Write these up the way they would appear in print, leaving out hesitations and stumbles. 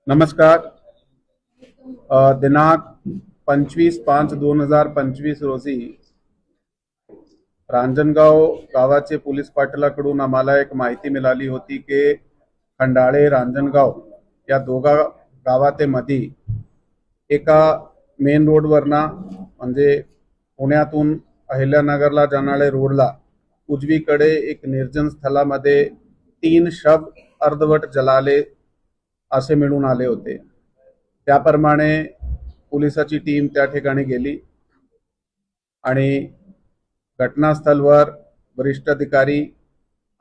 नमस्कार. दिनांक 25/5/2025 रोजी रांजणगाव गावाचे पोलीस पाटलाकडून आम्हाला एक माहिती मिळाली होती की खंडाळे रांजणगाव या दोघा गावातेमध्ये एका मेन रोडवरना म्हणजे पुण्यातून अहिल्यानगरला जाणाऱ्या रोडला उजवीकडे एक निर्जन स्थळामध्ये 3 शव अर्धवट जळाले असे मिळून आले होते. त्याप्रमाणे पोलिसाची टीम त्या ठिकाणी गेली आणि घटनास्थळावर वरिष्ठ अधिकारी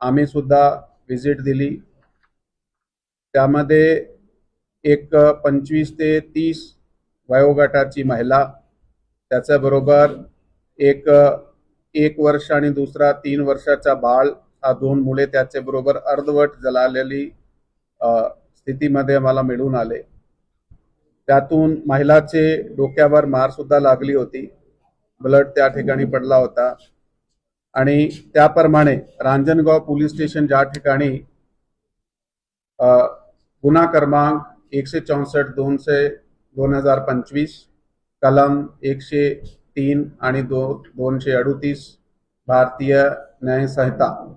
आम्ही सुद्धा व्हिजिट दिली. त्यामध्ये एक 25 ते 30 वयोगटाची महिला, त्याच्याबरोबर एक वर्ष आणि दुसरा 3 वर्षाचा बाळ, हा 2 मुले त्याच्याबरोबर अर्धवट जळालेली स्थितीमध्ये आम्हाला मिळून आले. त्यातून महिलाचे डोक्यावर मार सुद्धा लागली होती, ब्लड त्या ठिकाणी पडला होता. आणि त्याप्रमाणे रांजणगाव पोलीस स्टेशन ज्या ठिकाणी गुन्हा क्रमांक 164/2025 कलम 103 आणि 238 भारतीय न्याय संहिता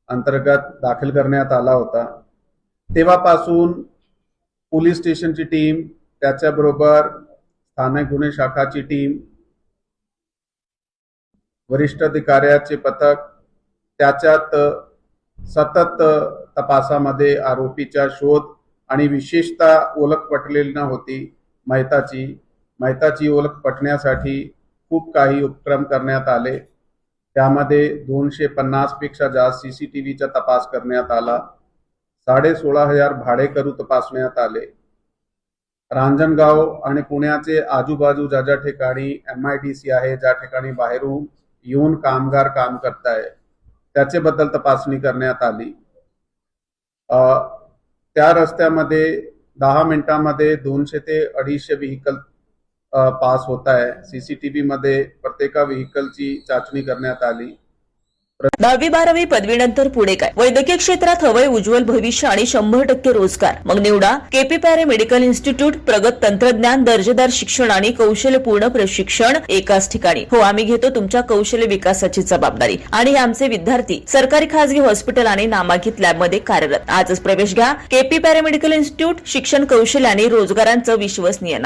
अंतर्गत दाखल करण्यात आला होता. तेव्हापासून पोलीस स्टेशनची टीम, त्याच्याबरोबर स्थानिक गुन्हे शाखाची टीम, वरिष्ठ अधिकाऱ्याचे पथक त्याच्यात सतत तपासामध्ये आरोपीचा शोध आणि विशेषतः ओळख पटलेली नव्हती माहिताची ओळख पटण्यासाठी खूप काही उपक्रम करण्यात आले. त्यामध्ये 250 पेक्षा जास्त CCTVचा तपास करण्यात आला. 16,500 भाडेकरू तपासण्यात आले. रांजणगाव आणि पुण्याचे आजूबाजू ज्या ठिकाणी MIDC आहे, ज्या ठिकाणी बाहेरून येऊन कामगार काम करताय, त्याच्याबद्दल तपासणी करण्यात आली. त्या रस्त्यामध्ये 10 मिनिटांमध्ये 200 ते 250 व्हेकल पास होत आहे. CCTV मध्ये प्रत्येक व्हेकलची चाचणी करण्यात आली. 10वी 12वी पदवीनंतर पुढे काय? वैद्यकीय क्षेत्रात हवंय उज्ज्वल भविष्य आणि 100% रोजगार? मग निवडा केपी पॅरामेडिकल इन्स्टिट्यूट. प्रगत तंत्रज्ञान, दर्जेदार शिक्षण आणि कौशल्यपूर्ण प्रशिक्षण एकाच ठिकाणी. हो, आम्ही घेतो तुमच्या कौशल्य विकासाची जबाबदारी आणि आमचे विद्यार्थी सरकारी, खासगी हॉस्पिटल आणि नामांकित लॅबमध्ये कार्यरत. आजच प्रवेश घ्या. KP paramedical institute. शिक्षण, कौशल्य आणि रोजगारांचं विश्वसनीय नाव.